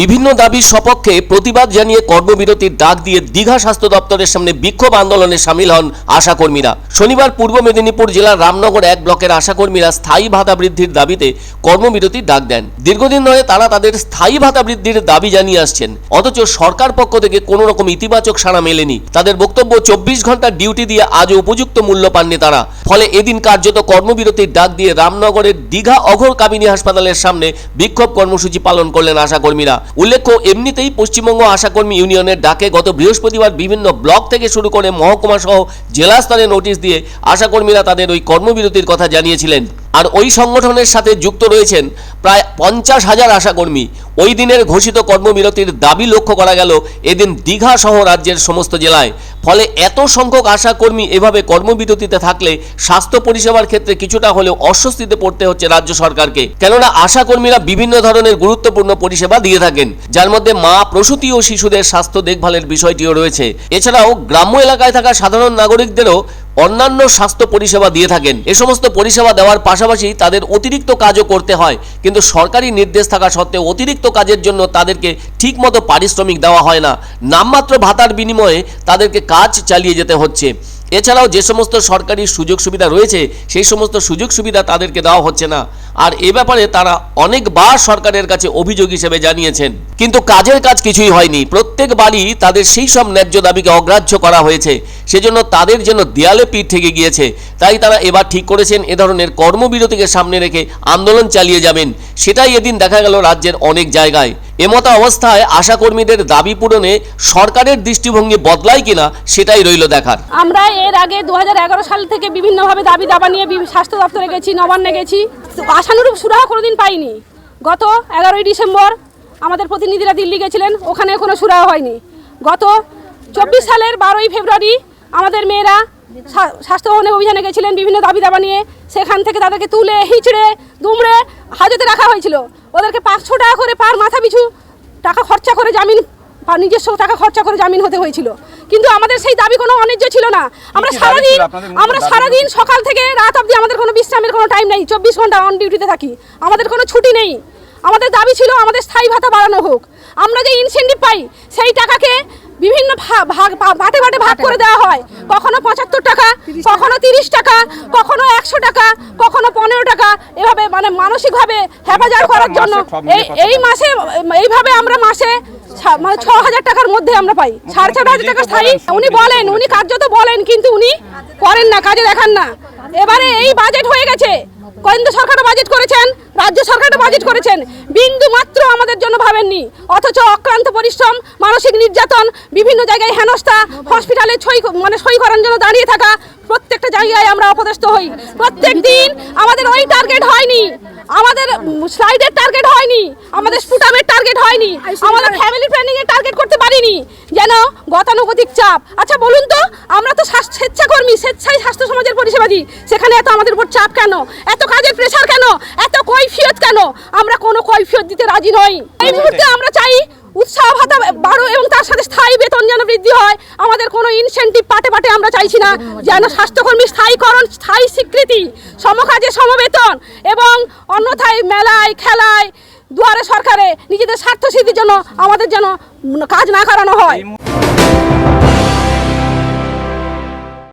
বিভিন্ন দাবির সপক্ষে প্রতিবাদ জানিয়ে কর্মবিরতির ডাক দিয়ে দীঘা স্বাস্থ্য দপ্তরের সামনে বিক্ষোভ আন্দোলনে সামিল হন আশাকর্মীরা। শনিবার পূর্ব মেদিনীপুর জেলার রামনগর 1 ব্লকের আশাকর্মীরা স্থায়ী ভাতা বৃদ্ধির দাবিতে কর্মবিরতির ডাক দেন। দীর্ঘদিন ধরে তারা তাদের স্থায়ী ভাতা বৃদ্ধির দাবি জানিয়ে আসছেন, অথচ সরকার পক্ষ থেকে কোনো রকম ইতিবাচক সাড়া মেলেনি। তাদের বক্তব্য, 24 ঘন্টার ডিউটি দিয়ে আজও উপযুক্ত মূল্য পাননি তারা। ফলে এদিন কার্যত কর্মবিরতির ডাক দিয়ে রামনগরের দীঘা অঘোর কামিনী হাসপাতালের সামনে বিক্ষোভ কর্মসূচি পালন করলেন আশাকর্মীরা। উল্লেখ্য, এমনিতেই পশ্চিমবঙ্গ আশাকর্মী ইউনিয়নের ডাকে গত বৃহস্পতিবার বিভিন্ন ব্লক থেকে শুরু করে মহকুমা সহ জেলা স্তরে নোটিশ দিয়ে আশাকর্মীরা তাদের ওই কর্মবিরতির কথা জানিয়েছিলেন। আর ওই সংগঠনের সাথে যুক্ত রয়েছেন প্রায় 50,000 আশাকর্মী। ওই দিনের ঘোষিত কর্মবিরতির দাবি লক্ষ্য করা গেল এদিন দীঘা সহ রাজ্যের সমস্ত জেলায়। ফলে এত সংখ্যক আশাকর্মী এভাবে কর্মবিরতিতে থাকলে স্বাস্থ্য পরিষেবার ক্ষেত্রে কিছুটা হলেও অস্বস্তিতে পড়তে হচ্ছে রাজ্য সরকারকে। কেননা আশাকর্মীরা বিভিন্ন ধরনের গুরুত্বপূর্ণ পরিষেবা দিয়ে থাকেন, যার মধ্যে মা, প্রসূতি ও শিশুদের স্বাস্থ্য দেখভালের বিষয়টিও রয়েছে। এছাড়াও গ্রাম্য এলাকায় থাকা সাধারণ নাগরিকদেরও অন্যান্য স্বাস্থ্য পরিষেবা দিয়ে থাকেন। এ সমস্ত পরিষেবা দেওয়ার পাশাপাশি তাদের অতিরিক্ত কাজও করতে হয়, কিন্তু সরকারি নির্দেশ থাকা সত্ত্বেও অতিরিক্ত কাজের জন্য তাদেরকে ঠিকমতো পারিশ্রমিক দেওয়া হয় না। নামমাত্র ভাতার বিনিময়ে তাদেরকে কাজ চালিয়ে যেতে হচ্ছে। এছাড়াও যে সমস্ত সরকারি সুযোগ সুবিধা রয়েছে সেই সমস্ত সুযোগ সুবিধা তাদেরকে দেওয়া হচ্ছে না। আর এ ব্যাপারে তারা অনেকবার সরকারের কাছে অভিযোগ হিসেবে জানিয়েছেন, কিন্তু কাজের কাজ কিছুই হয়নি। প্রত্যেকবারই তাদের সেই সব ন্যায্য দাবিকে অগ্রাহ্য করা হয়েছে, সেজন্য তাদের যেন দেয়ালে পিঠ থেকে গিয়েছে। তাই তারা এবার ঠিক করেছেন এ ধরনের কর্মবিরতিকে সামনে রেখে আন্দোলন চালিয়ে যাবেন। সেটাই এদিন দেখা গেল রাজ্যের অনেক জায়গায়। এমতো অবস্থায় আশাকর্মীদের দাবি পূরণে সরকারের দৃষ্টিভঙ্গি বদলায় কিনা সেটাই রইল দেখার। আমরা এর আগে 2011 সাল থেকে বিভিন্নভাবে দাবি দাবা নিয়ে স্বাস্থ্য দপ্তরে গেছি, নবান্নে গেছি, আশানুরূপ সুরাহা কোনোদিন পাইনি। গত 11ই ডিসেম্বর আমাদের প্রতিনিধিরা দিল্লি গেছিলেন, ওখানে কোনো সুরাহা হয়নি। গত 24 সালের 12ই ফেব্রুয়ারি আমাদের মেয়েরা স্বাস্থ্য ভবনে অভিযানে গেছিলেন বিভিন্ন দাবি দাবা নিয়ে। সেখান থেকে তাদেরকে তুলে হিচড়ে দুমড়ে হাজতে রাখা হয়েছিল। ওদেরকে 500 টাকা করে পার মাথা পিছু টাকা খরচা করে জামিন, নিজস্ব টাকা খরচা করে জামিন হতে হয়েছিল। কিন্তু আমাদের সেই দাবি কোনো অন্যায্য ছিল না। আমরা সারাদিন সকাল থেকে রাত অবধি আমাদের কোনো বিশ্রামের কোনো টাইম নেই, 24 ঘন্টা অন ডিউটিতে থাকি, আমাদের কোনো ছুটি নেই। আমাদের দাবি ছিল আমাদের স্থায়ী ভাতা বাড়ানো হোক। আমরা যে ইনসেন্টিভ পাই সেই টাকাকে বিভিন্ন বাটে বাটে ভাগ করে দেওয়া হয়, কখনো 75 টাকা, কখনো 30 টাকা, কখনো 100 টাকা, কখনো 15 টাকা, এভাবে মানে মানসিকভাবে হেফাজত করার জন্য এই মাসে এইভাবে আমরা মাসে 6,000 টাকার মধ্যে আমরা পাই। 4,500 টাকা স্থায়ী। উনি কার্যত বলেন, কিন্তু উনি করেন না, কাজে দেখান না। এবারে এই বাজেট হয়ে গেছে, কেন্দ্র সরকারও বাজেট করেছেন, রাজ্য সরকারও বাজেট করেছেন, বিন্দু মাত্র আমাদের জন্য ভাবেননি। অথচ অক্লান্ত পরিশ্রম, মানসিক নির্যাতন, বিভিন্ন জায়গায় হেনস্থা, হসপিটালে সই করার জন্য দাঁড়িয়ে থাকা, প্রত্যেকটা জায়গায় আমরা অপদস্থ হই। প্রত্যেক দিন আমাদের ওই টার্গেট হয়নি, আমাদের স্লাইডের টার্গেট হয়নি, আমাদের স্পুটামের টার্গেট হয়নি, আমাদের ফ্যামিলি প্ল্যানিং এর টার্গেট করতে পারিনি, যেন গতানুগতিক চাপ। আচ্ছা বলুন তো, আমরা তো স্বেচ্ছাকর্মী, স্বেচ্ছায় স্বাস্থ্য সমাজের পরিষেবা দিই, সেখানে এত আমাদের উপর চাপ কেন, এত কাজের প্রেশার কেন, এত কৈফিয়ত কেন? আমরা কোনো কৈফিয়ত দিতে রাজি নই। এই মুহূর্তে আমরা চাই উৎসাহ ভাতা বাড়ো এবং তার সাথে স্থায়ী বেতন যেন বৃদ্ধি হয়। আমাদের কোনো ইনসেন্টিভ পাটে পাটে আমরা চাইছি না, যেন স্বাস্থ্যকর্মী স্থায়ীকরণ, স্থায়ী স্বীকৃতি, সমকাজে সমবেতন, এবং অন্যথায় মেলায় খেলায় দুয়ারে সরকারে নিজেদের স্বার্থ সিদ্ধির জন্য আমাদের যেন কাজ না করানো হয়।